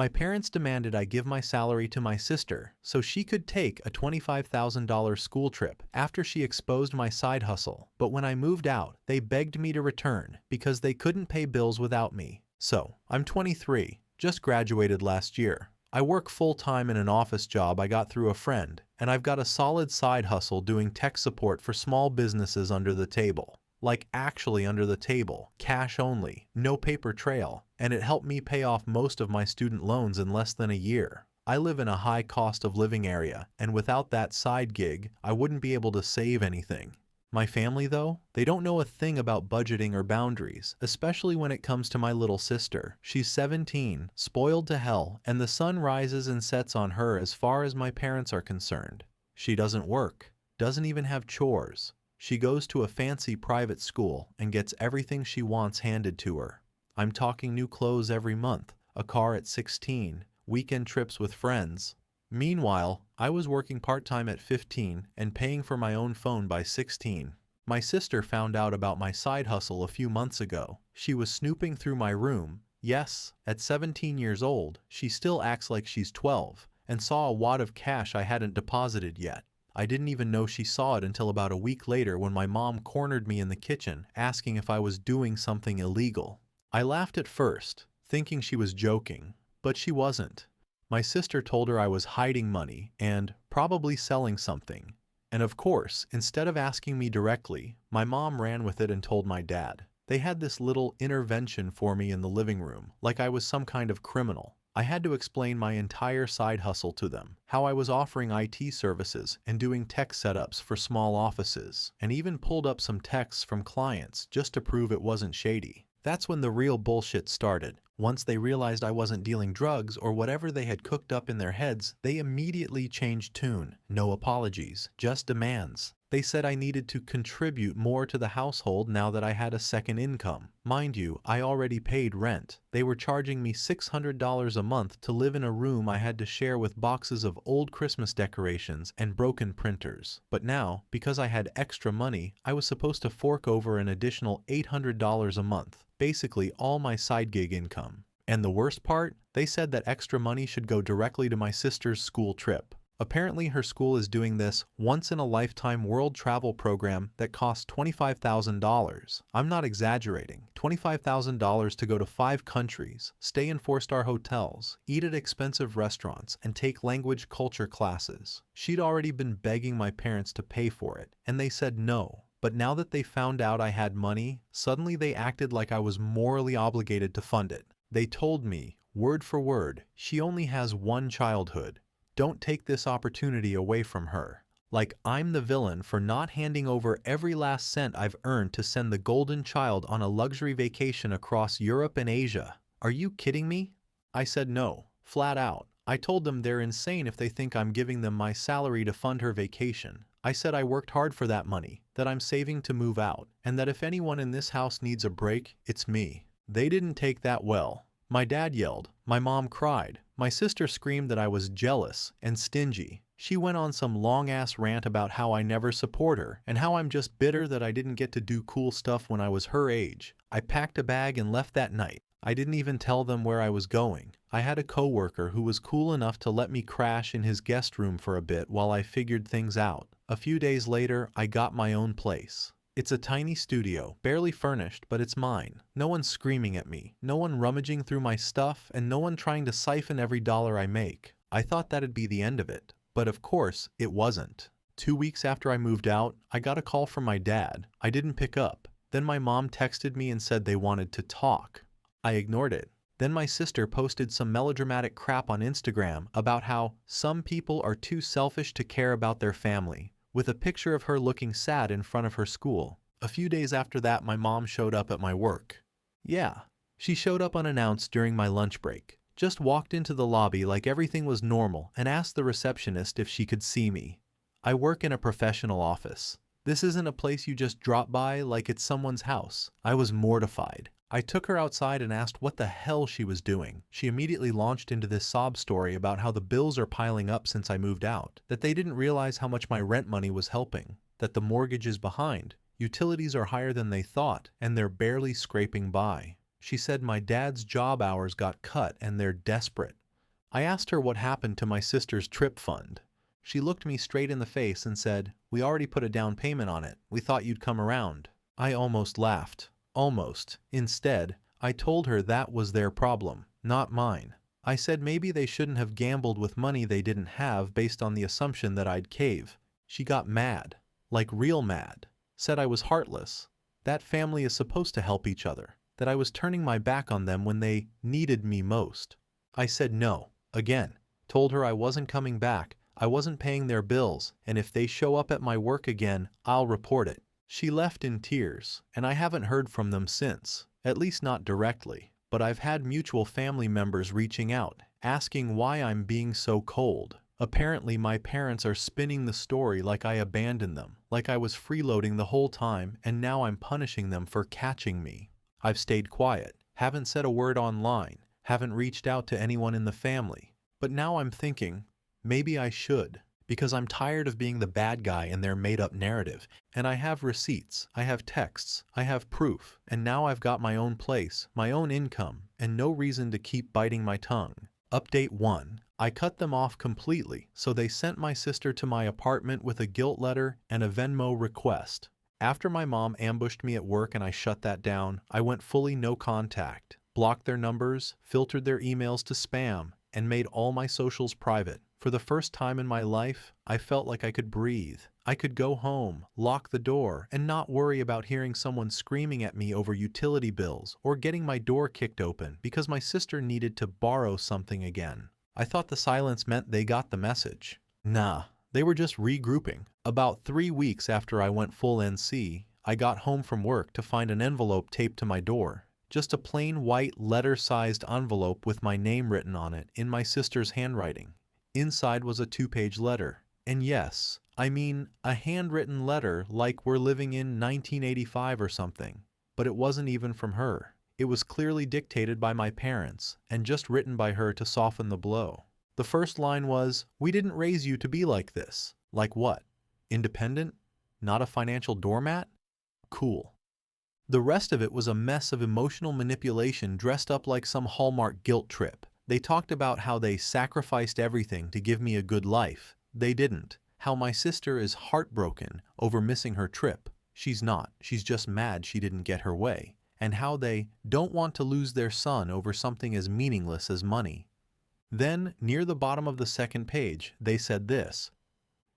My parents demanded I give my salary to my sister so she could take a $25,000 school trip after she exposed my side hustle, but when I moved out, they begged me to return because they couldn't pay bills without me. So, I'm 23, just graduated last year. I work full-time in an office job I got through a friend, and I've got a solid side hustle doing tech support for small businesses under the table. Like actually under the table, cash only, no paper trail, and it helped me pay off most of my student loans in less than a year. I live in a high cost of living area, and without that side gig, I wouldn't be able to save anything. My family, though, they don't know a thing about budgeting or boundaries, especially when it comes to my little sister. She's 17, spoiled to hell, and the sun rises and sets on her as far as my parents are concerned. She doesn't work, doesn't even have chores. She goes to a fancy private school and gets everything she wants handed to her. I'm talking new clothes every month, a car at 16, weekend trips with friends. Meanwhile, I was working part-time at 15 and paying for my own phone by 16. My sister found out about my side hustle a few months ago. She was snooping through my room. Yes, at 17 years old, she still acts like she's 12, and saw a wad of cash I hadn't deposited yet. I didn't even know she saw it until about a week later when my mom cornered me in the kitchen asking if I was doing something illegal. I laughed at first, thinking she was joking, but she wasn't. My sister told her I was hiding money and probably selling something. And of course, instead of asking me directly, my mom ran with it and told my dad. They had this little intervention for me in the living room, like I was some kind of criminal. I had to explain my entire side hustle to them, how I was offering IT services and doing tech setups for small offices, and even pulled up some texts from clients just to prove it wasn't shady. That's when the real bullshit started. Once they realized I wasn't dealing drugs or whatever they had cooked up in their heads, they immediately changed tune. No apologies, just demands. They said I needed to contribute more to the household now that I had a second income. Mind you, I already paid rent. They were charging me $600 a month to live in a room I had to share with boxes of old Christmas decorations and broken printers. But now, because I had extra money, I was supposed to fork over an additional $800 a month, basically all my side gig income. And the worst part? They said that extra money should go directly to my sister's school trip. Apparently her school is doing this once-in-a-lifetime world travel program that costs $25,000. I'm not exaggerating. $25,000 to go to 5 countries, stay in 4-star hotels, eat at expensive restaurants, and take language culture classes. She'd already been begging my parents to pay for it, and they said no. But now that they found out I had money, suddenly they acted like I was morally obligated to fund it. They told me, word for word, she only has one childhood. Don't take this opportunity away from her. Like I'm the villain for not handing over every last cent I've earned to send the golden child on a luxury vacation across Europe and Asia. Are you kidding me? I said no, flat out. I told them they're insane if they think I'm giving them my salary to fund her vacation. I said I worked hard for that money, that I'm saving to move out, and that if anyone in this house needs a break, it's me. They didn't take that well. My dad yelled, my mom cried, my sister screamed that I was jealous and stingy. She went on some long-ass rant about how I never support her and how I'm just bitter that I didn't get to do cool stuff when I was her age. I packed a bag and left that night. I didn't even tell them where I was going. I had a coworker who was cool enough to let me crash in his guest room for a bit while I figured things out. A few days later, I got my own place. It's a tiny studio, barely furnished, but it's mine. No one screaming at me, no one rummaging through my stuff, and no one trying to siphon every dollar I make. I thought that'd be the end of it. But of course, it wasn't. 2 weeks after I moved out, I got a call from my dad. I didn't pick up. Then my mom texted me and said they wanted to talk. I ignored it. Then my sister posted some melodramatic crap on Instagram about how some people are too selfish to care about their family, with a picture of her looking sad in front of her school. A few days after that, my mom showed up at my work. Yeah, she showed up unannounced during my lunch break. Just walked into the lobby like everything was normal and asked the receptionist if she could see me. I work in a professional office. This isn't a place you just drop by like it's someone's house. I was mortified. I took her outside and asked what the hell she was doing. She immediately launched into this sob story about how the bills are piling up since I moved out, that they didn't realize how much my rent money was helping, that the mortgage is behind, utilities are higher than they thought, and they're barely scraping by. She said my dad's job hours got cut and they're desperate. I asked her what happened to my sister's trip fund. She looked me straight in the face and said, "We already put a down payment on it. We thought you'd come around." I almost laughed. Almost. Instead, I told her that was their problem, not mine. I said maybe they shouldn't have gambled with money they didn't have based on the assumption that I'd cave. She got mad. Like real mad. Said I was heartless. That family is supposed to help each other. That I was turning my back on them when they needed me most. I said no. Again. Told her I wasn't coming back. I wasn't paying their bills, and if they show up at my work again, I'll report it. She left in tears, and I haven't heard from them since. At least not directly. But I've had mutual family members reaching out, asking why I'm being so cold. Apparently my parents are spinning the story like I abandoned them, like I was freeloading the whole time and now I'm punishing them for catching me. I've stayed quiet, haven't said a word online, haven't reached out to anyone in the family. But now I'm thinking, maybe I should. Because I'm tired of being the bad guy in their made-up narrative, and I have receipts, I have texts, I have proof, and now I've got my own place, my own income, and no reason to keep biting my tongue. Update 1. I cut them off completely, so they sent my sister to my apartment with a guilt letter and a Venmo request. After my mom ambushed me at work and I shut that down, I went fully no contact, blocked their numbers, filtered their emails to spam, and made all my socials private. For the first time in my life, I felt like I could breathe. I could go home, lock the door, and not worry about hearing someone screaming at me over utility bills or getting my door kicked open because my sister needed to borrow something again. I thought the silence meant they got the message. Nah, they were just regrouping. About 3 weeks after I went full NC, I got home from work to find an envelope taped to my door. Just a plain white letter-sized envelope with my name written on it in my sister's handwriting. Inside was a 2-page letter. And yes, I mean a handwritten letter like we're living in 1985 or something. But it wasn't even from her. It was clearly dictated by my parents and just written by her to soften the blow. The first line was, "We didn't raise you to be like this." Like what? Independent? Not a financial doormat? Cool. The rest of it was a mess of emotional manipulation dressed up like some Hallmark guilt trip. They talked about how they sacrificed everything to give me a good life. They didn't. How my sister is heartbroken over missing her trip. She's not. She's just mad she didn't get her way. And how they don't want to lose their son over something as meaningless as money. Then, near the bottom of the second page, they said this.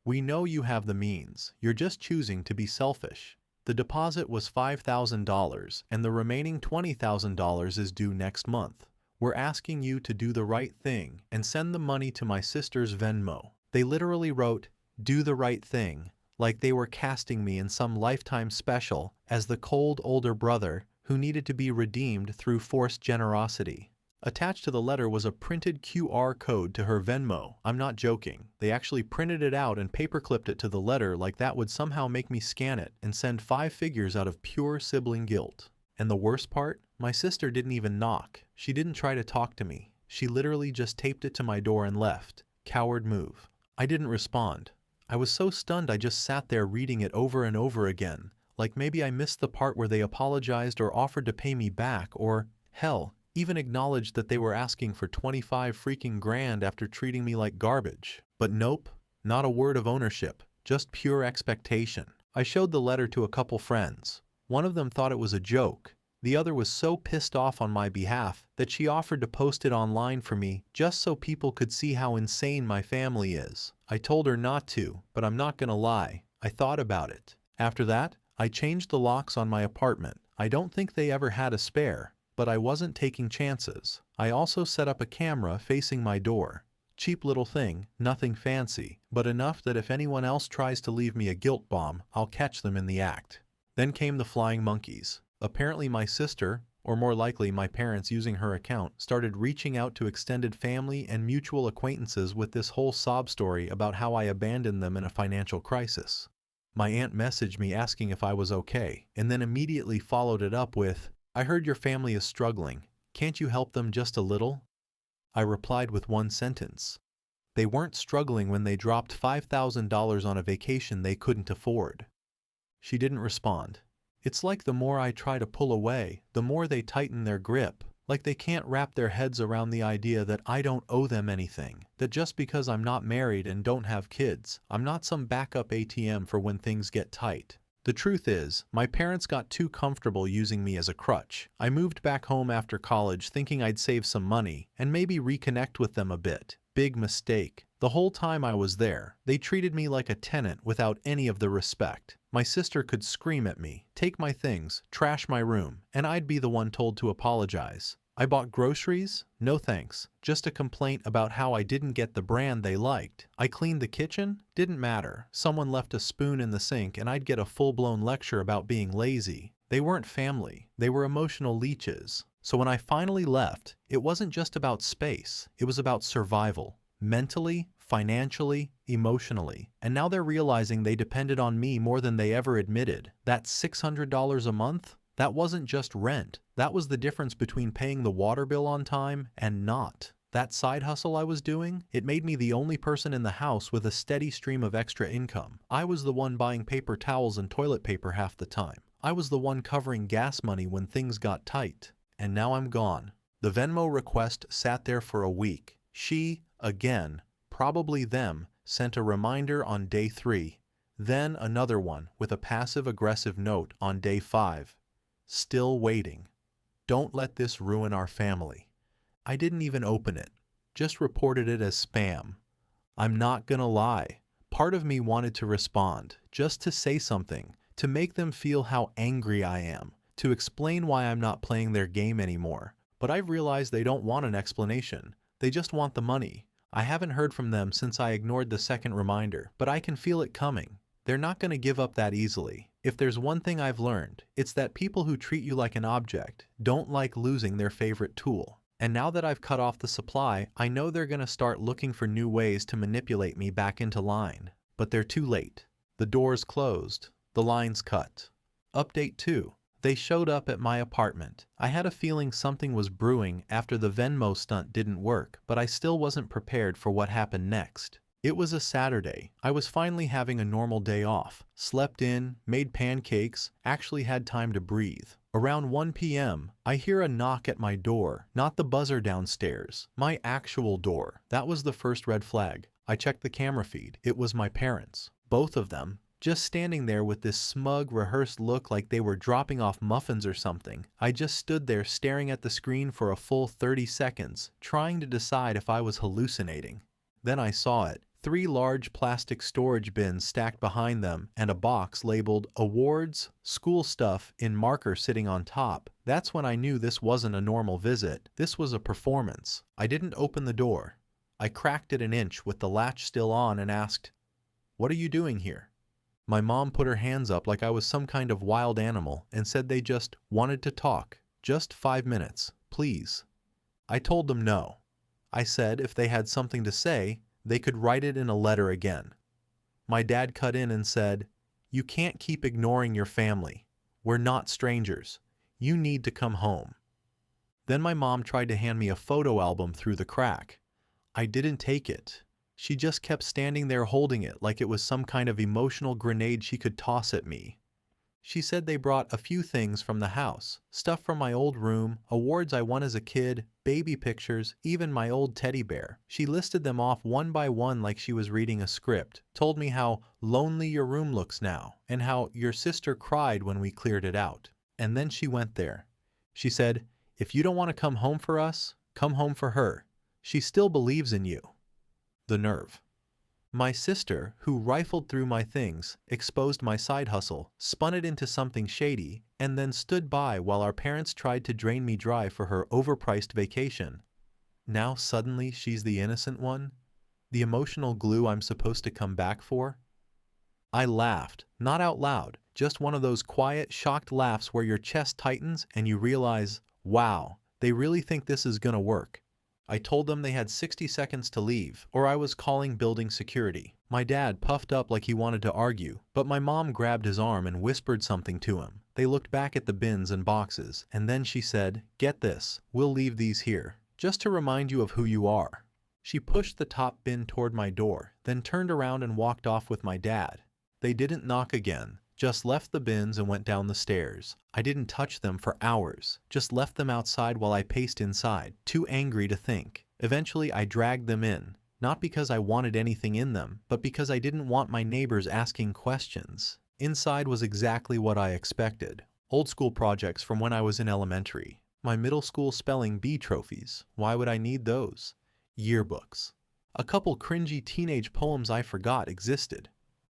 "We know you have the means. You're just choosing to be selfish. The deposit was $5,000 and the remaining $20,000 is due next month. We're asking you to do the right thing and send the money to my sister's Venmo." They literally wrote, "Do the right thing," like they were casting me in some Lifetime special as the cold older brother who needed to be redeemed through forced generosity. Attached to the letter was a printed QR code to her Venmo. I'm not joking. They actually printed it out and paperclipped it to the letter like that would somehow make me scan it and send 5 figures out of pure sibling guilt. And the worst part? My sister didn't even knock. She didn't try to talk to me. She literally just taped it to my door and left. Coward move. I didn't respond. I was so stunned I just sat there reading it over and over again, like maybe I missed the part where they apologized or offered to pay me back or, hell, even acknowledged that they were asking for 25 freaking grand after treating me like garbage. But nope, not a word of ownership, just pure expectation. I showed the letter to a couple friends. One of them thought it was a joke. The other was so pissed off on my behalf that she offered to post it online for me just so people could see how insane my family is. I told her not to, but I'm not gonna lie, I thought about it. After that, I changed the locks on my apartment. I don't think they ever had a spare, but I wasn't taking chances. I also set up a camera facing my door. Cheap little thing, nothing fancy, but enough that if anyone else tries to leave me a guilt bomb, I'll catch them in the act. Then came the flying monkeys. Apparently my sister, or more likely my parents using her account, started reaching out to extended family and mutual acquaintances with this whole sob story about how I abandoned them in a financial crisis. My aunt messaged me asking if I was okay, and then immediately followed it up with, "I heard your family is struggling. Can't you help them just a little?" I replied with one sentence. They weren't struggling when they dropped $5,000 on a vacation they couldn't afford. She didn't respond. It's like the more I try to pull away, the more they tighten their grip. Like they can't wrap their heads around the idea that I don't owe them anything, that just because I'm not married and don't have kids, I'm not some backup ATM for when things get tight. The truth is, my parents got too comfortable using me as a crutch. I moved back home after college thinking I'd save some money and maybe reconnect with them a bit. Big mistake. The whole time I was there, they treated me like a tenant without any of the respect. My sister could scream at me, take my things, trash my room, and I'd be the one told to apologize. I bought groceries? No thanks. Just a complaint about how I didn't get the brand they liked. I cleaned the kitchen? Didn't matter. Someone left a spoon in the sink and I'd get a full-blown lecture about being lazy. They weren't family. They were emotional leeches. So when I finally left, it wasn't just about space. It was about survival. Mentally, financially, emotionally. And now they're realizing they depended on me more than they ever admitted. That $600 a month? That wasn't just rent. That was the difference between paying the water bill on time and not. That side hustle I was doing, it made me the only person in the house with a steady stream of extra income. I was the one buying paper towels and toilet paper half the time. I was the one covering gas money when things got tight. And now I'm gone. The Venmo request sat there for a week. She, again, probably them, sent a reminder on day 3. Then another one with a passive-aggressive note on day 5. Still waiting. Don't let this ruin our family. I didn't even open it. Just reported it as spam. I'm not gonna lie. Part of me wanted to respond, just to say something, to make them feel how angry I am, to explain why I'm not playing their game anymore. But I've realized they don't want an explanation. They just want the money. I haven't heard from them since I ignored the second reminder, but I can feel it coming. They're not going to give up that easily. If there's one thing I've learned, it's that people who treat you like an object don't like losing their favorite tool. And now that I've cut off the supply, I know they're going to start looking for new ways to manipulate me back into line. But they're too late. The door's closed. The line's cut. Update 2. They showed up at my apartment. I had a feeling something was brewing after the Venmo stunt didn't work, but I still wasn't prepared for what happened next. It was a Saturday. I was finally having a normal day off. Slept in, made pancakes, actually had time to breathe. Around 1 p.m., I hear a knock at my door, not the buzzer downstairs, my actual door. That was the first red flag. I checked the camera feed. It was my parents. Both of them. Just standing there with this smug, rehearsed look like they were dropping off muffins or something. I just stood there staring at the screen for a full 30 seconds, trying to decide if I was hallucinating. Then I saw it. 3 large plastic storage bins stacked behind them, and a box labeled Awards, School Stuff in marker sitting on top. That's when I knew this wasn't a normal visit. This was a performance. I didn't open the door. I cracked it an inch with the latch still on and asked, "What are you doing here?" My mom put her hands up like I was some kind of wild animal and said they just wanted to talk. Just 5 minutes, please. I told them no. I said if they had something to say, they could write it in a letter again. My dad cut in and said, "You can't keep ignoring your family. We're not strangers. You need to come home." Then my mom tried to hand me a photo album through the crack. I didn't take it. She just kept standing there holding it like it was some kind of emotional grenade she could toss at me. She said they brought a few things from the house, stuff from my old room, awards I won as a kid, baby pictures, even my old teddy bear. She listed them off one by one like she was reading a script, told me how lonely your room looks now, and how your sister cried when we cleared it out. And then she went there. She said, "If you don't want to come home for us, come home for her. She still believes in you." The nerve. My sister, who rifled through my things, exposed my side hustle, spun it into something shady, and then stood by while our parents tried to drain me dry for her overpriced vacation. Now suddenly she's the innocent one? The emotional glue I'm supposed to come back for? I laughed, not out loud, just one of those quiet, shocked laughs where your chest tightens and you realize, wow, they really think this is gonna work. I told them they had 60 seconds to leave, or I was calling building security. My dad puffed up like he wanted to argue, but my mom grabbed his arm and whispered something to him. They looked back at the bins and boxes, and then she said, "Get this, we'll leave these here, just to remind you of who you are." She pushed the top bin toward my door, then turned around and walked off with my dad. They didn't knock again. Just left the bins and went down the stairs. I didn't touch them for hours, just left them outside while I paced inside, too angry to think. Eventually I dragged them in, not because I wanted anything in them, but because I didn't want my neighbors asking questions. Inside was exactly what I expected. Old school projects from when I was in elementary. My middle school spelling bee trophies. Why would I need those? Yearbooks. A couple cringy teenage poems I forgot existed.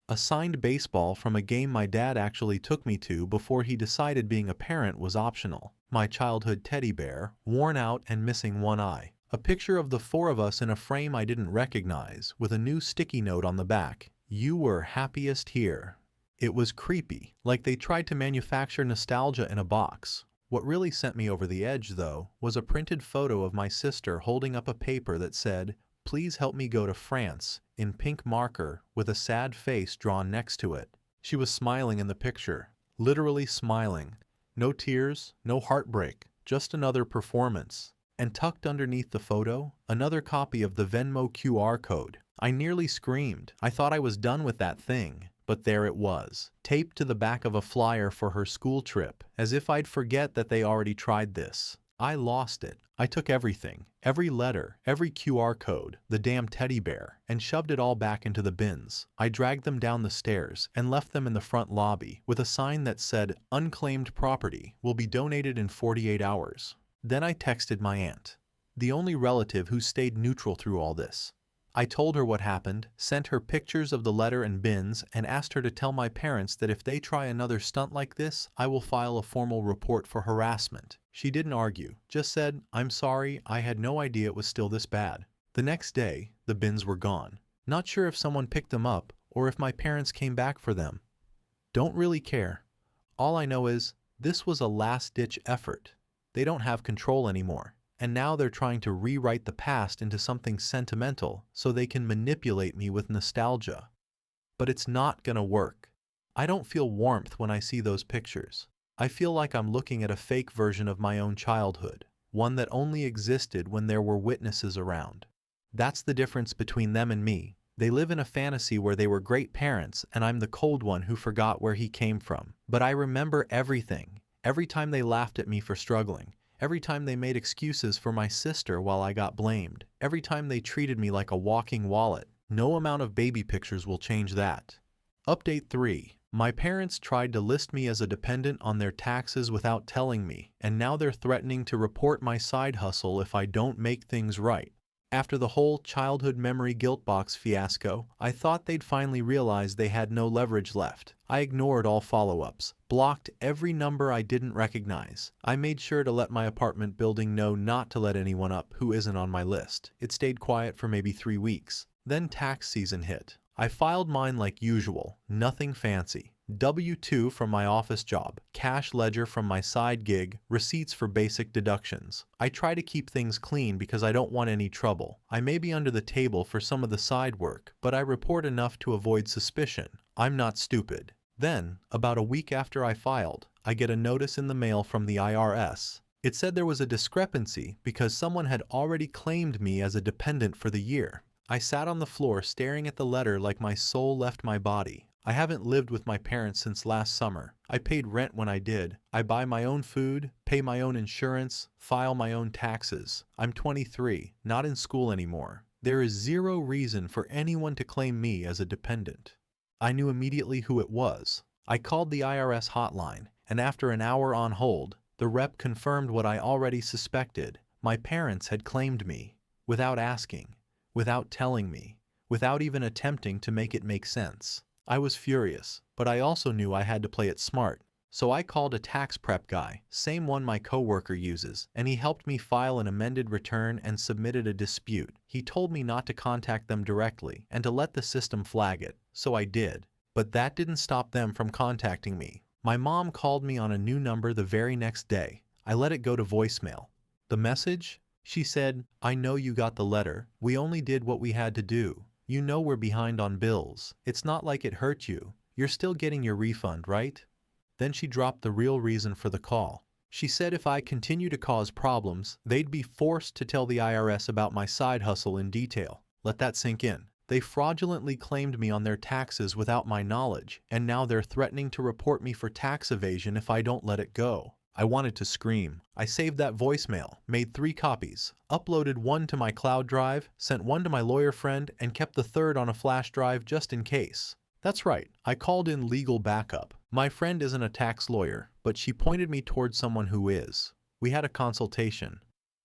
A signed baseball from a game my dad actually took me to before he decided being a parent was optional. My childhood teddy bear, worn out and missing one eye. A picture of the four of us in a frame I didn't recognize, with a new sticky note on the back. You were happiest here. It was creepy, like they tried to manufacture nostalgia in a box. What really sent me over the edge, though, was a printed photo of my sister holding up a paper that said, "Please help me go to France," in pink marker with a sad face drawn next to it. She was smiling in the picture, literally smiling. No tears, no heartbreak, just another performance. And tucked underneath the photo, another copy of the Venmo QR code. I nearly screamed. I thought I was done with that thing. But there it was, taped to the back of a flyer for her school trip, as if I'd forget that they already tried this. I lost it. I took everything, every letter, every QR code, the damn teddy bear, and shoved it all back into the bins. I dragged them down the stairs and left them in the front lobby with a sign that said, "Unclaimed property will be donated in 48 hours. Then I texted my aunt, the only relative who stayed neutral through all this. I told her what happened, sent her pictures of the letter and bins, and asked her to tell my parents that if they try another stunt like this, I will file a formal report for harassment. She didn't argue, just said, "I'm sorry, I had no idea it was still this bad." The next day, the bins were gone. Not sure if someone picked them up or if my parents came back for them. Don't really care. All I know is, this was a last-ditch effort. They don't have control anymore. And now they're trying to rewrite the past into something sentimental so they can manipulate me with nostalgia. But it's not gonna work. I don't feel warmth when I see those pictures. I feel like I'm looking at a fake version of my own childhood, one that only existed when there were witnesses around. That's the difference between them and me. They live in a fantasy where they were great parents and I'm the cold one who forgot where he came from. But I remember everything. Every time they laughed at me for struggling. Every time they made excuses for my sister while I got blamed. Every time they treated me like a walking wallet. No amount of baby pictures will change that. Update 3. My parents tried to list me as a dependent on their taxes without telling me, and now they're threatening to report my side hustle if I don't make things right. After the whole childhood memory guilt box fiasco, I thought they'd finally realize they had no leverage left. I ignored all follow-ups, blocked every number I didn't recognize. I made sure to let my apartment building know not to let anyone up who isn't on my list. It stayed quiet for maybe 3 weeks. Then tax season hit. I filed mine like usual, nothing fancy. W-2 from my office job, cash ledger from my side gig, receipts for basic deductions. I try to keep things clean because I don't want any trouble. I may be under the table for some of the side work, but I report enough to avoid suspicion. I'm not stupid. Then, about a week after I filed, I get a notice in the mail from the IRS. It said there was a discrepancy because someone had already claimed me as a dependent for the year. I sat on the floor staring at the letter like my soul left my body. I haven't lived with my parents since last summer. I paid rent when I did. I buy my own food, pay my own insurance, file my own taxes. I'm 23, not in school anymore. There is zero reason for anyone to claim me as a dependent. I knew immediately who it was. I called the IRS hotline, and after an hour on hold, the rep confirmed what I already suspected. My parents had claimed me, without asking, without telling me, without even attempting to make it make sense. I was furious, but I also knew I had to play it smart. So I called a tax prep guy, same one my coworker uses, and he helped me file an amended return and submitted a dispute. He told me not to contact them directly and to let the system flag it, so I did. But that didn't stop them from contacting me. My mom called me on a new number the very next day. I let it go to voicemail. The message? She said, "I know you got the letter. We only did what we had to do. You know we're behind on bills. It's not like it hurt you. You're still getting your refund, right?" Then she dropped the real reason for the call. She said if I continue to cause problems, they'd be forced to tell the IRS about my side hustle in detail. Let that sink in. They fraudulently claimed me on their taxes without my knowledge, and now they're threatening to report me for tax evasion if I don't let it go. I wanted to scream. I saved that voicemail, made 3 copies, uploaded one to my cloud drive, sent one to my lawyer friend, and kept the third on a flash drive just in case. That's right, I called in legal backup. My friend isn't a tax lawyer, but she pointed me towards someone who is. We had a consultation.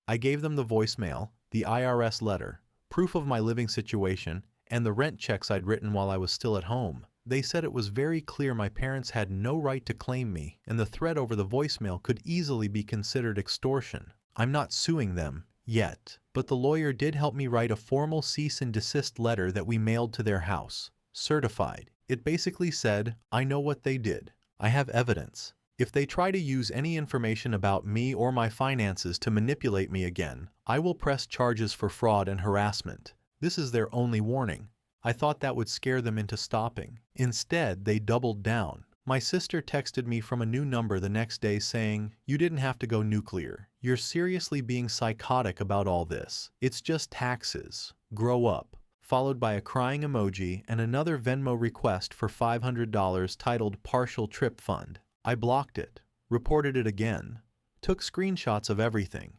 I gave them the voicemail, the IRS letter, proof of my living situation, and the rent checks I'd written while I was still at home. They said it was very clear my parents had no right to claim me, and the threat over the voicemail could easily be considered extortion. I'm not suing them, yet, but the lawyer did help me write a formal cease and desist letter that we mailed to their house, certified. It basically said, I know what they did. I have evidence. If they try to use any information about me or my finances to manipulate me again, I will press charges for fraud and harassment. This is their only warning. I thought that would scare them into stopping. Instead, they doubled down. My sister texted me from a new number the next day saying, you didn't have to go nuclear. You're seriously being psychotic about all this. It's just taxes. Grow up. Followed by a crying emoji and another Venmo request for $500 titled Partial Trip Fund. I blocked it, reported it again, took screenshots of everything,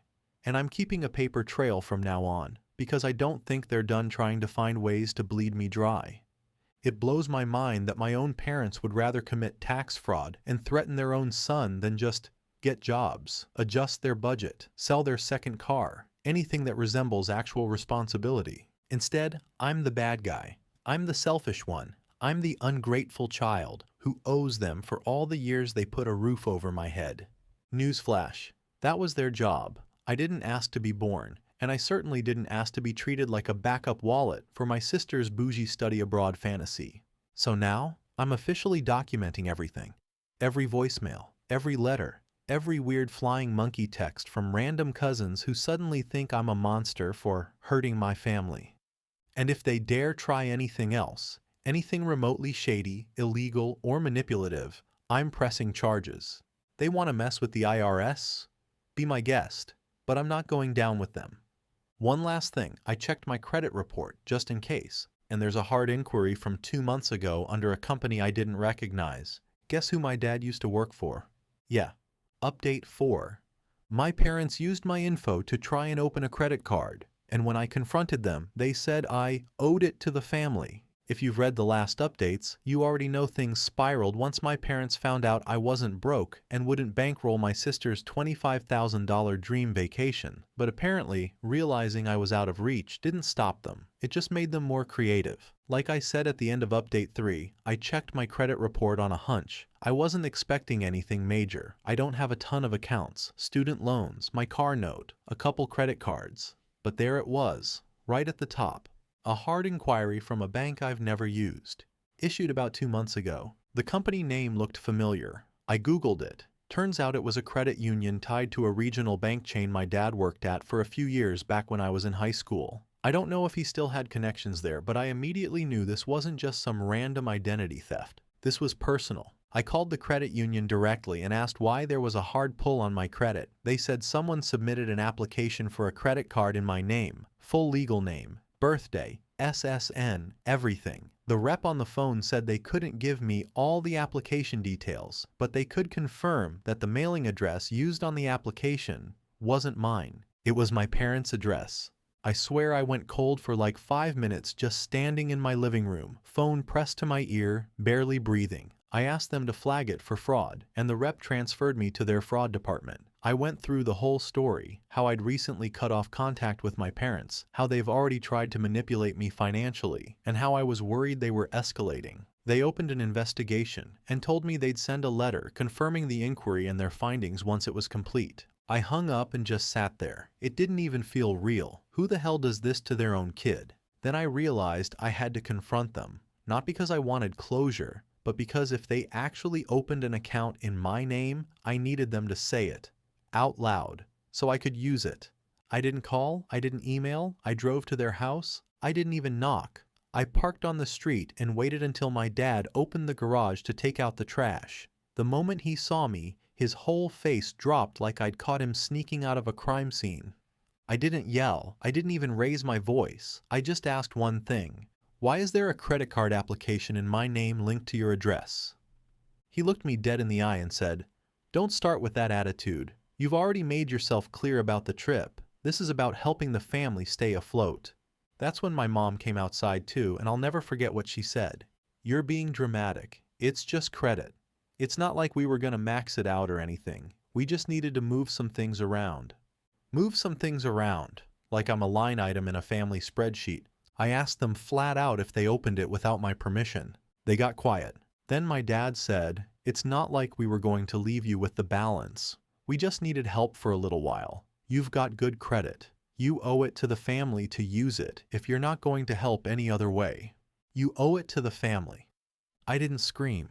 and I'm keeping a paper trail from now on, because I don't think they're done trying to find ways to bleed me dry. It blows my mind that my own parents would rather commit tax fraud and threaten their own son than just get jobs, adjust their budget, sell their second car, anything that resembles actual responsibility. Instead, I'm the bad guy. I'm the selfish one. I'm the ungrateful child who owes them for all the years they put a roof over my head. Newsflash, that was their job. I didn't ask to be born, and I certainly didn't ask to be treated like a backup wallet for my sister's bougie study abroad fantasy. So now, I'm officially documenting everything. Every voicemail, every letter, every weird flying monkey text from random cousins who suddenly think I'm a monster for hurting my family. And if they dare try anything else, anything remotely shady, illegal, or manipulative, I'm pressing charges. They want to mess with the IRS? Be my guest, but I'm not going down with them. One last thing, I checked my credit report just in case, and there's a hard inquiry from 2 months ago under a company I didn't recognize. Guess who my dad used to work for? Yeah. Update 4. My parents used my info to try and open a credit card, and when I confronted them, they said I owed it to the family. If you've read the last updates, you already know things spiraled once my parents found out I wasn't broke and wouldn't bankroll my sister's $25,000 dream vacation. But apparently, realizing I was out of reach didn't stop them. It just made them more creative. Like I said at the end of Update 3, I checked my credit report on a hunch. I wasn't expecting anything major. I don't have a ton of accounts, student loans, my car note, a couple credit cards. But there it was, right at the top. A hard inquiry from a bank I've never used. Issued about 2 months ago. The company name looked familiar. I Googled it. Turns out it was a credit union tied to a regional bank chain my dad worked at for a few years back when I was in high school. I don't know if he still had connections there, but I immediately knew this wasn't just some random identity theft. This was personal. I called the credit union directly and asked why there was a hard pull on my credit. They said someone submitted an application for a credit card in my name, full legal name, birthday, SSN, everything. The rep on the phone said they couldn't give me all the application details, but they could confirm that the mailing address used on the application wasn't mine. It was my parents' address. I swear I went cold for like 5 minutes just standing in my living room, phone pressed to my ear, barely breathing. I asked them to flag it for fraud, and the rep transferred me to their fraud department. I went through the whole story, how I'd recently cut off contact with my parents, how they've already tried to manipulate me financially, and how I was worried they were escalating. They opened an investigation and told me they'd send a letter confirming the inquiry and their findings once it was complete. I hung up and just sat there. It didn't even feel real. Who the hell does this to their own kid? Then I realized I had to confront them, not because I wanted closure, but because if they actually opened an account in my name, I needed them to say it out loud so I could use it. I didn't call, I didn't email, I drove to their house, I didn't even knock. I parked on the street and waited until my dad opened the garage to take out the trash. The moment he saw me, his whole face dropped like I'd caught him sneaking out of a crime scene. I didn't yell, I didn't even raise my voice. I just asked one thing. Why is there a credit card application in my name linked to your address? He looked me dead in the eye and said, "Don't start with that attitude. You've already made yourself clear about the trip. This is about helping the family stay afloat." That's when my mom came outside too, and I'll never forget what she said. "You're being dramatic. It's just credit. It's not like we were gonna max it out or anything. We just needed to move some things around." Move some things around, like I'm a line item in a family spreadsheet. I asked them flat out if they opened it without my permission. They got quiet. Then my dad said, "It's not like we were going to leave you with the balance. We just needed help for a little while. You've got good credit. You owe it to the family to use it if you're not going to help any other way. You owe it to the family." I didn't scream.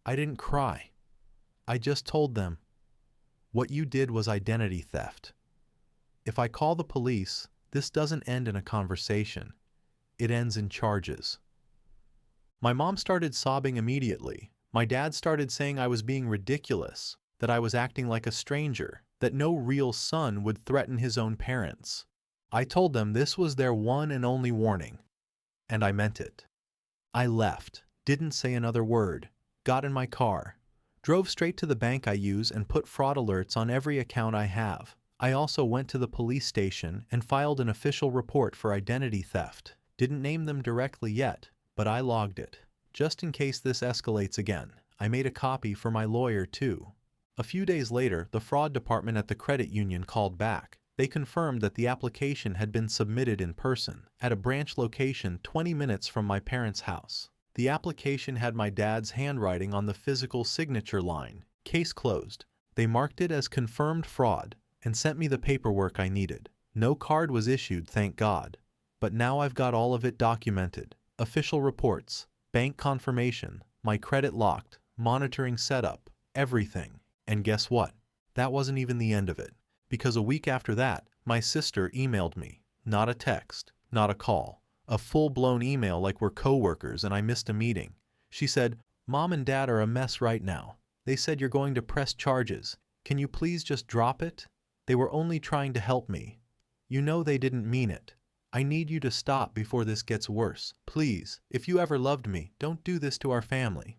I didn't cry. I just told them, "What you did was identity theft. If I call the police, this doesn't end in a conversation. It ends in charges." My mom started sobbing immediately. My dad started saying I was being ridiculous, that I was acting like a stranger, that no real son would threaten his own parents. I told them this was their one and only warning, and I meant it. I left, didn't say another word, got in my car, drove straight to the bank I use and put fraud alerts on every account I have. I also went to the police station and filed an official report for identity theft. Didn't name them directly yet, but I logged it. Just in case this escalates again, I made a copy for my lawyer too. A few days later, the fraud department at the credit union called back. They confirmed that the application had been submitted in person, at a branch location 20 minutes from my parents' house. The application had my dad's handwriting on the physical signature line. Case closed. They marked it as confirmed fraud and sent me the paperwork I needed. No card was issued, thank God. But now I've got all of it documented. Official reports, bank confirmation, my credit locked, monitoring setup, everything. And guess what? That wasn't even the end of it. Because a week after that, my sister emailed me. Not a text, not a call. A full-blown email like we're co-workers and I missed a meeting. She said, "Mom and Dad are a mess right now. They said you're going to press charges. Can you please just drop it? They were only trying to help me. You know they didn't mean it. I need you to stop before this gets worse. Please, if you ever loved me, don't do this to our family."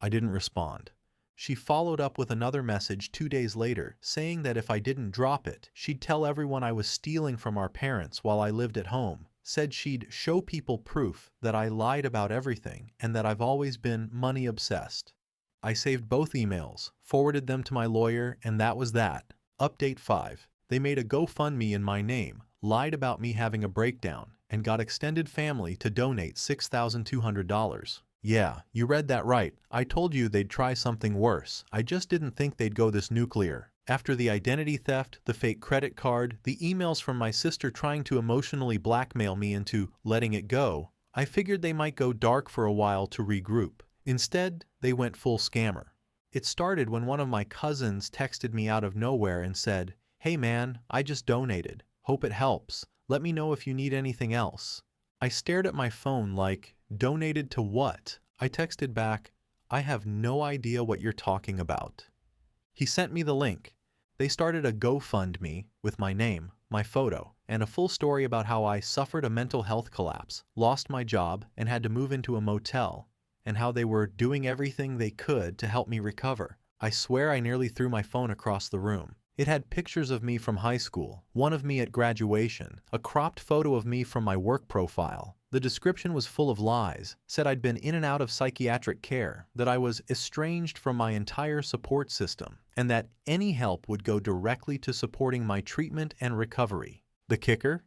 I didn't respond. She followed up with another message 2 days later, saying that if I didn't drop it, she'd tell everyone I was stealing from our parents while I lived at home. Said she'd show people proof that I lied about everything and that I've always been money obsessed. I saved both emails, forwarded them to my lawyer, and that was that. Update 5. They made a GoFundMe in my name, lied about me having a breakdown, and got extended family to donate $6,200. Yeah, you read that right. I told you they'd try something worse. I just didn't think they'd go this nuclear. After the identity theft, the fake credit card, the emails from my sister trying to emotionally blackmail me into letting it go, I figured they might go dark for a while to regroup. Instead, they went full scammer. It started when one of my cousins texted me out of nowhere and said, "Hey man, I just donated. Hope it helps. Let me know if you need anything else." I stared at my phone like, "Donated to what?" I texted back, "I have no idea what you're talking about." He sent me the link. They started a GoFundMe with my name, my photo, and a full story about how I suffered a mental health collapse, lost my job, and had to move into a motel, and how they were doing everything they could to help me recover. I swear I nearly threw my phone across the room. It had pictures of me from high school, one of me at graduation, a cropped photo of me from my work profile. The description was full of lies, said I'd been in and out of psychiatric care, that I was estranged from my entire support system, and that any help would go directly to supporting my treatment and recovery. The kicker?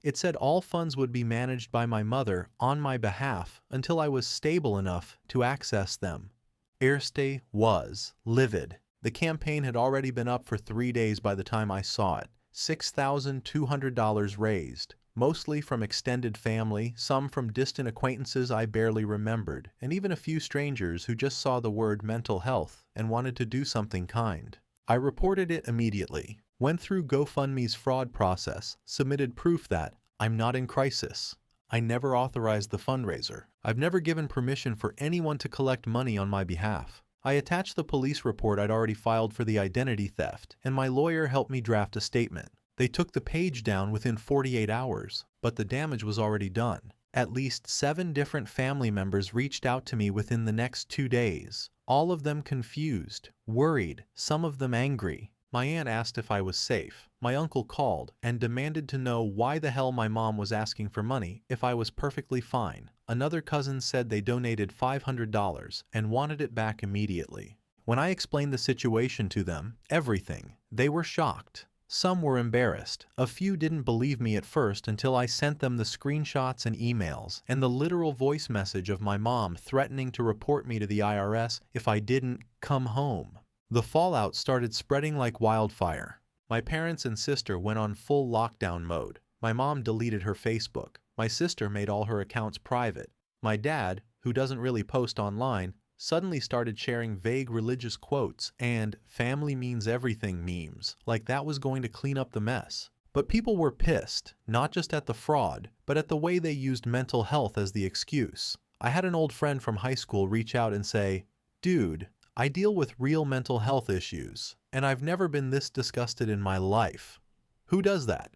It said all funds would be managed by my mother on my behalf until I was stable enough to access them. Airstay was livid. The campaign had already been up for 3 days by the time I saw it. $6,200 raised, mostly from extended family, some from distant acquaintances I barely remembered, and even a few strangers who just saw the word mental health and wanted to do something kind. I reported it immediately, went through GoFundMe's fraud process, submitted proof that I'm not in crisis. I never authorized the fundraiser. I've never given permission for anyone to collect money on my behalf. I attached the police report I'd already filed for the identity theft, and my lawyer helped me draft a statement. They took the page down within 48 hours, but the damage was already done. At least 7 different family members reached out to me within the next 2 days, all of them confused, worried, some of them angry. My aunt asked if I was safe. My uncle called and demanded to know why the hell my mom was asking for money if I was perfectly fine. Another cousin said they donated $500 and wanted it back immediately. When I explained the situation to them, everything, they were shocked. Some were embarrassed. A few didn't believe me at first until I sent them the screenshots and emails and the literal voice message of my mom threatening to report me to the IRS if I didn't come home. The fallout started spreading like wildfire. My parents and sister went on full lockdown mode. My mom deleted her Facebook. My sister made all her accounts private. My dad, who doesn't really post online, suddenly started sharing vague religious quotes and family means everything memes, like that was going to clean up the mess. But people were pissed, not just at the fraud, but at the way they used mental health as the excuse. I had an old friend from high school reach out and say, "Dude, I deal with real mental health issues, and I've never been this disgusted in my life." Who does that?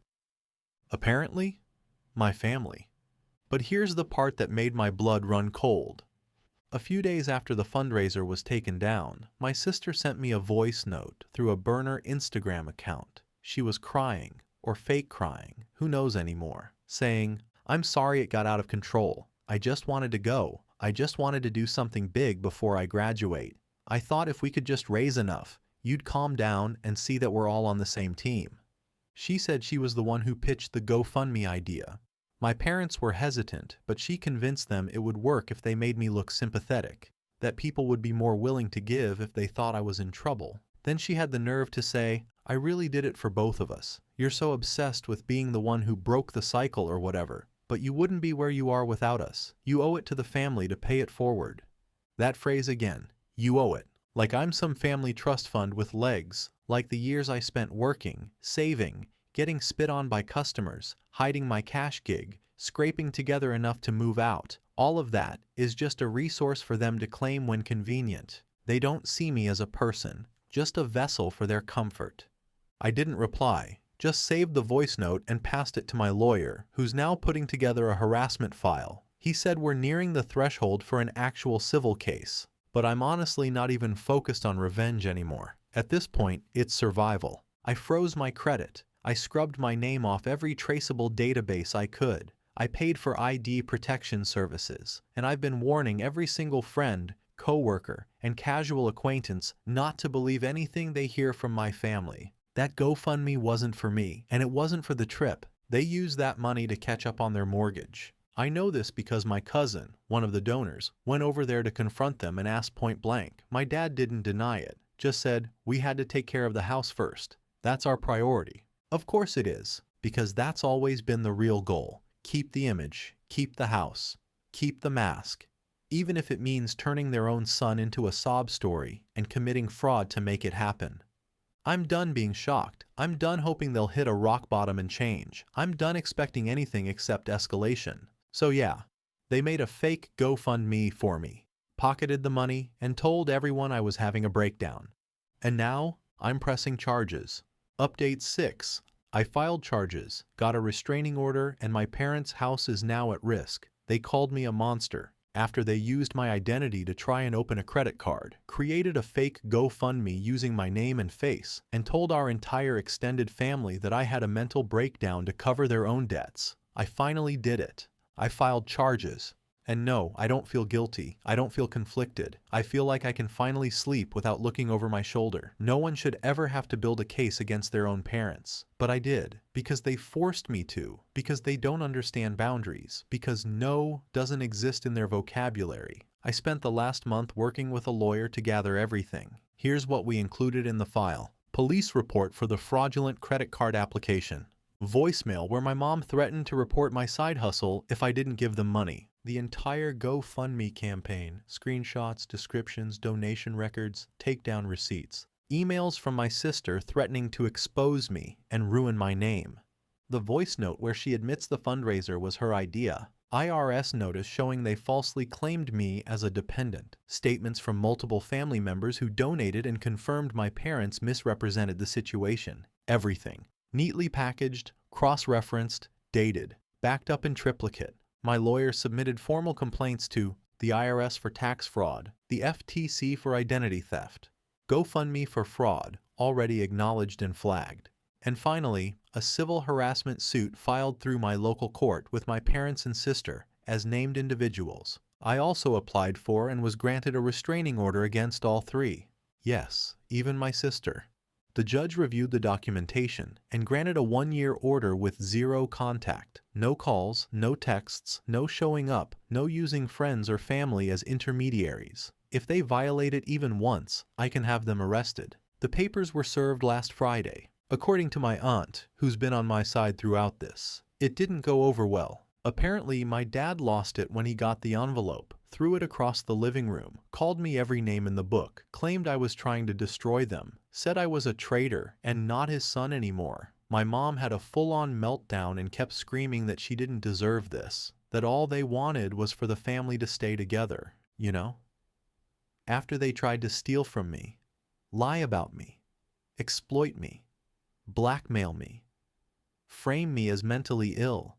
Apparently, my family. But here's the part that made my blood run cold. A few days after the fundraiser was taken down, my sister sent me a voice note through a burner Instagram account. She was crying, or fake crying, who knows anymore, saying, "I'm sorry it got out of control. I just wanted to go. I just wanted to do something big before I graduate. I thought if we could just raise enough, you'd calm down and see that we're all on the same team." She said she was the one who pitched the GoFundMe idea. My parents were hesitant, but she convinced them it would work if they made me look sympathetic, that people would be more willing to give if they thought I was in trouble. Then she had the nerve to say, "I really did it for both of us. You're so obsessed with being the one who broke the cycle or whatever, but you wouldn't be where you are without us. You owe it to the family to pay it forward." That phrase again, you owe it. Like I'm some family trust fund with legs, like the years I spent working, saving, getting spit on by customers, hiding my cash gig, scraping together enough to move out. All of that is just a resource for them to claim when convenient. They don't see me as a person, just a vessel for their comfort. I didn't reply, just saved the voice note and passed it to my lawyer, who's now putting together a harassment file. He said we're nearing the threshold for an actual civil case, but I'm honestly not even focused on revenge anymore. At this point, it's survival. I froze my credit. I scrubbed my name off every traceable database I could. I paid for ID protection services, and I've been warning every single friend, coworker, and casual acquaintance not to believe anything they hear from my family. That GoFundMe wasn't for me, and it wasn't for the trip. They used that money to catch up on their mortgage. I know this because my cousin, one of the donors, went over there to confront them and asked point blank. My dad didn't deny it, just said, "We had to take care of the house first. That's our priority." Of course it is, because that's always been the real goal. Keep the image, keep the house, keep the mask, even if it means turning their own son into a sob story and committing fraud to make it happen. I'm done being shocked. I'm done hoping they'll hit a rock bottom and change. I'm done expecting anything except escalation. So yeah, they made a fake GoFundMe for me, pocketed the money, and told everyone I was having a breakdown. And now, I'm pressing charges. Update 6. I filed charges, got a restraining order, and my parents' house is now at risk. They called me a monster after they used my identity to try and open a credit card, created a fake GoFundMe using my name and face, and told our entire extended family that I had a mental breakdown to cover their own debts. I finally did it. I filed charges. And no, I don't feel guilty. I don't feel conflicted. I feel like I can finally sleep without looking over my shoulder. No one should ever have to build a case against their own parents. But I did, because they forced me to, because they don't understand boundaries, because no doesn't exist in their vocabulary. I spent the last month working with a lawyer to gather everything. Here's what we included in the file. Police report for the fraudulent credit card application. Voicemail where my mom threatened to report my side hustle if I didn't give them money. The entire GoFundMe campaign, screenshots, descriptions, donation records, takedown receipts. Emails from my sister threatening to expose me and ruin my name. The voice note where she admits the fundraiser was her idea. IRS notice showing they falsely claimed me as a dependent. Statements from multiple family members who donated and confirmed my parents misrepresented the situation. Everything. Neatly packaged, cross-referenced, dated, backed up in triplicate. My lawyer submitted formal complaints to the IRS for tax fraud, the FTC for identity theft, GoFundMe for fraud, already acknowledged and flagged, and finally, a civil harassment suit filed through my local court with my parents and sister as named individuals. I also applied for and was granted a restraining order against all three. Yes, even my sister. The judge reviewed the documentation and granted a 1-year order with 0 contact, no calls, no texts, no showing up, no using friends or family as intermediaries. If they violate it even once, I can have them arrested. The papers were served last Friday. According to my aunt, who's been on my side throughout this, it didn't go over well. Apparently, my dad lost it when he got the envelope, threw it across the living room, called me every name in the book, claimed I was trying to destroy them, said I was a traitor and not his son anymore. My mom had a full-on meltdown and kept screaming that she didn't deserve this, that all they wanted was for the family to stay together, you know? After they tried to steal from me, lie about me, exploit me, blackmail me, frame me as mentally ill,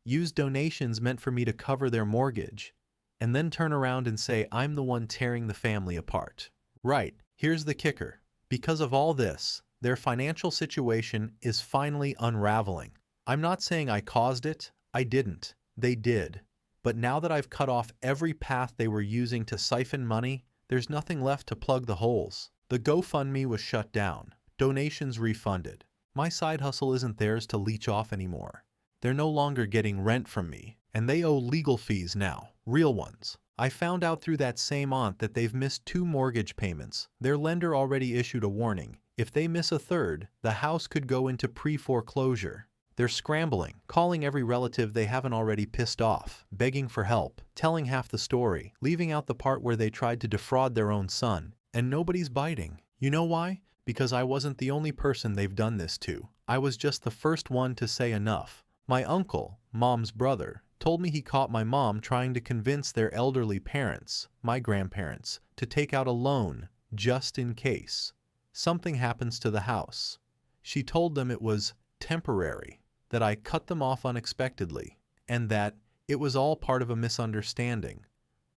use donations meant for me to cover their mortgage, and then turn around and say I'm the one tearing the family apart. Right, here's the kicker. Because of all this, their financial situation is finally unraveling. I'm not saying I caused it, I didn't. They did. But now that I've cut off every path they were using to siphon money, there's nothing left to plug the holes. The GoFundMe was shut down. Donations refunded. My side hustle isn't theirs to leech off anymore. They're no longer getting rent from me, and they owe legal fees now, real ones. I found out through that same aunt that they've missed 2 mortgage payments. Their lender already issued a warning. If they miss a third, the house could go into pre-foreclosure. They're scrambling, calling every relative they haven't already pissed off, begging for help, telling half the story, leaving out the part where they tried to defraud their own son, and nobody's biting. You know why? Because I wasn't the only person they've done this to. I was just the first one to say enough. My uncle, mom's brother, told me he caught my mom trying to convince their elderly parents, my grandparents, to take out a loan just in case something happens to the house. She told them it was temporary, that I cut them off unexpectedly, and that it was all part of a misunderstanding.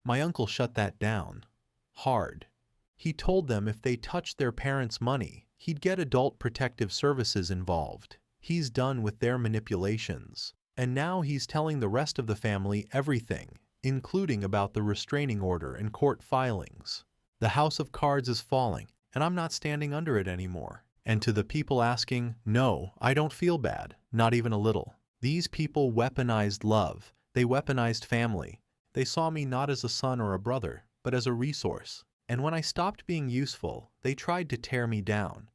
My uncle shut that down. Hard. He told them if they touched their parents' money, he'd get adult protective services involved. He's done with their manipulations. And now he's telling the rest of the family everything, including about the restraining order and court filings. The house of cards is falling, and I'm not standing under it anymore. And to the people asking, no, I don't feel bad, not even a little. These people weaponized love. They weaponized family. They saw me not as a son or a brother, but as a resource. And when I stopped being useful, they tried to tear me down.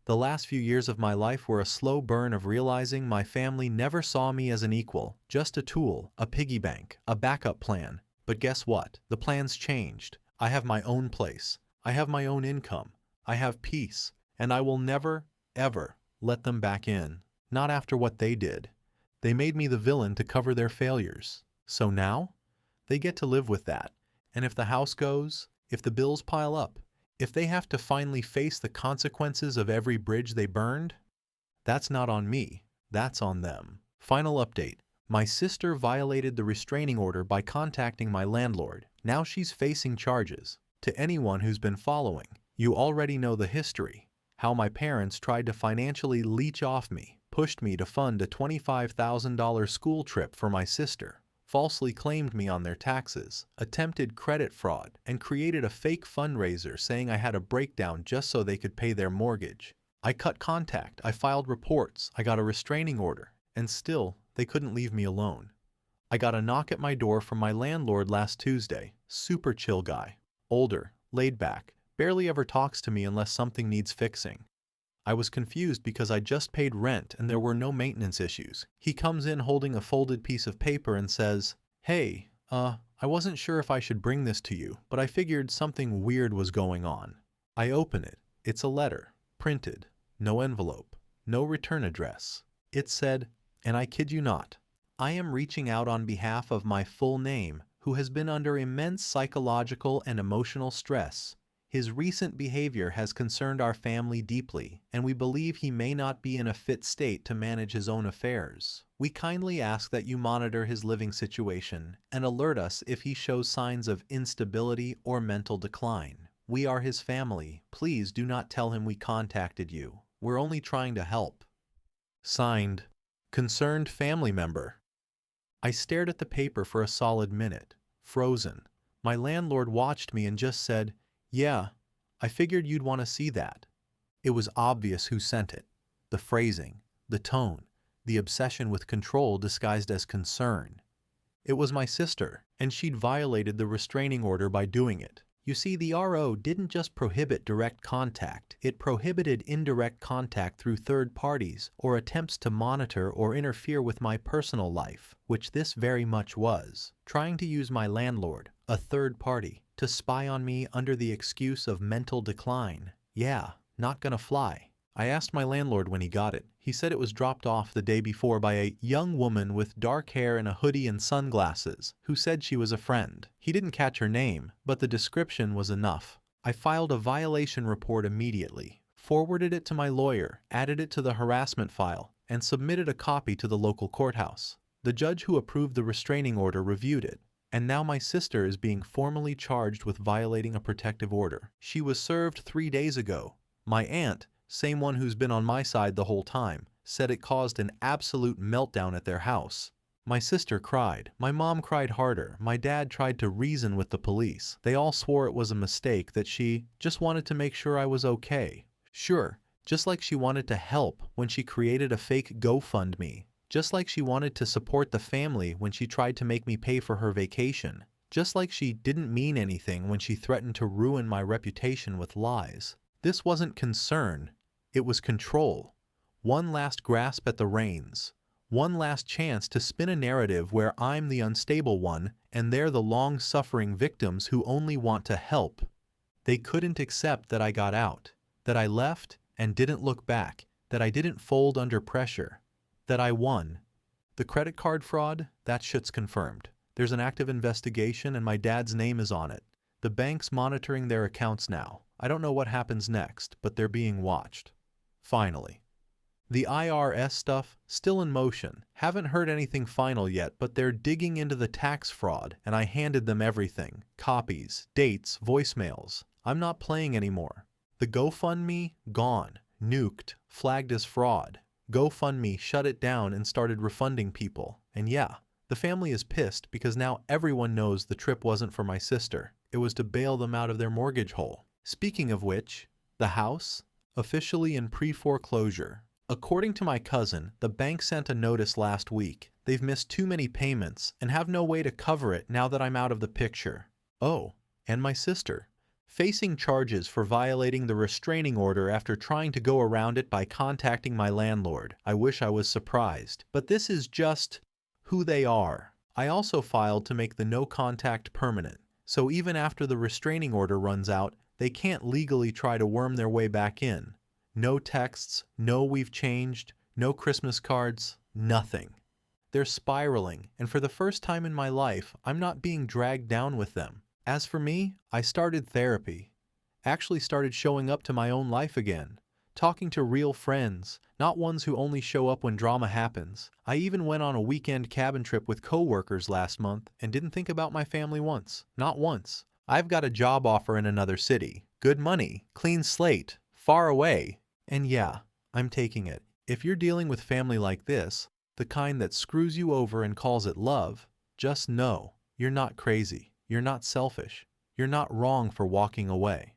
The last few years of my life were a slow burn of realizing my family never saw me as an equal, just a tool, a piggy bank, a backup plan. But guess what? The plans changed. I have my own place. I have my own income. I have peace. And I will never, ever let them back in. Not after what they did. They made me the villain to cover their failures. So now, they get to live with that. And if the house goes, if the bills pile up, if they have to finally face the consequences of every bridge they burned, that's not on me, that's on them. Final update. My sister violated the restraining order by contacting my landlord. Now she's facing charges. To anyone who's been following, you already know the history. How my parents tried to financially leech off me, pushed me to fund a $25,000 school trip for my sister, falsely claimed me on their taxes, attempted credit fraud, and created a fake fundraiser saying I had a breakdown just so they could pay their mortgage. I cut contact, I filed reports, I got a restraining order, and still, they couldn't leave me alone. I got a knock at my door from my landlord last Tuesday, super chill guy, older, laid back, barely ever talks to me unless something needs fixing. I was confused because I just paid rent and there were no maintenance issues. He comes in holding a folded piece of paper and says, "Hey, I wasn't sure if I should bring this to you, but I figured something weird was going on." I open it. It's a letter, printed, no envelope, no return address. It said, and I kid you not, "I am reaching out on behalf of my full name, who has been under immense psychological and emotional stress. His recent behavior has concerned our family deeply, and we believe he may not be in a fit state to manage his own affairs. We kindly ask that you monitor his living situation and alert us if he shows signs of instability or mental decline. We are his family. Please do not tell him we contacted you. We're only trying to help. Signed, Concerned Family Member. I stared at the paper for a solid minute, frozen. My landlord watched me and just said, "Yeah, I figured you'd want to see that." It was obvious who sent it. The phrasing, the tone, the obsession with control disguised as concern. It was my sister, and she'd violated the restraining order by doing it. You see, the RO didn't just prohibit direct contact, it prohibited indirect contact through third parties or attempts to monitor or interfere with my personal life, which this very much was. Trying to use my landlord, a third party, to spy on me under the excuse of mental decline. Yeah, not gonna fly. I asked my landlord when he got it. He said it was dropped off the day before by a young woman with dark hair and a hoodie and sunglasses, who said she was a friend. He didn't catch her name, but the description was enough. I filed a violation report immediately, forwarded it to my lawyer, added it to the harassment file, and submitted a copy to the local courthouse. The judge who approved the restraining order reviewed it, and now my sister is being formally charged with violating a protective order. She was served 3 days ago. My aunt, same one who's been on my side the whole time, said it caused an absolute meltdown at their house. My sister cried. My mom cried harder. My dad tried to reason with the police. They all swore it was a mistake, that she just wanted to make sure I was okay. Sure, just like she wanted to help when she created a fake GoFundMe. Just like she wanted to support the family when she tried to make me pay for her vacation. Just like she didn't mean anything when she threatened to ruin my reputation with lies. This wasn't concern. It was control. One last grasp at the reins. One last chance to spin a narrative where I'm the unstable one and they're the long-suffering victims who only want to help. They couldn't accept that I got out, that I left and didn't look back, that I didn't fold under pressure, that I won. The credit card fraud, that shit's confirmed. There's an active investigation and my dad's name is on it. The bank's monitoring their accounts now. I don't know what happens next, but they're being watched. Finally. The IRS stuff, still in motion. Haven't heard anything final yet, but they're digging into the tax fraud, and I handed them everything. Copies, dates, voicemails. I'm not playing anymore. The GoFundMe, gone, nuked, flagged as fraud. GoFundMe shut it down and started refunding people. And yeah, the family is pissed because now everyone knows the trip wasn't for my sister. It was to bail them out of their mortgage hole. Speaking of which, the house? Officially in pre-foreclosure. According to my cousin, the bank sent a notice last week. They've missed too many payments and have no way to cover it now that I'm out of the picture. Oh, and my sister. Facing charges for violating the restraining order after trying to go around it by contacting my landlord. I wish I was surprised. But this is just who they are. I also filed to make the no contact permanent. So even after the restraining order runs out, they can't legally try to worm their way back in. No texts, no we've changed, no Christmas cards, nothing. They're spiraling, and for the first time in my life, I'm not being dragged down with them. As for me, I started therapy. Actually started showing up to my own life again. Talking to real friends, not ones who only show up when drama happens. I even went on a weekend cabin trip with coworkers last month and didn't think about my family once. Not once. I've got a job offer in another city. Good money, clean slate, far away. And yeah, I'm taking it. If you're dealing with family like this, the kind that screws you over and calls it love, just know you're not crazy. You're not selfish. You're not wrong for walking away.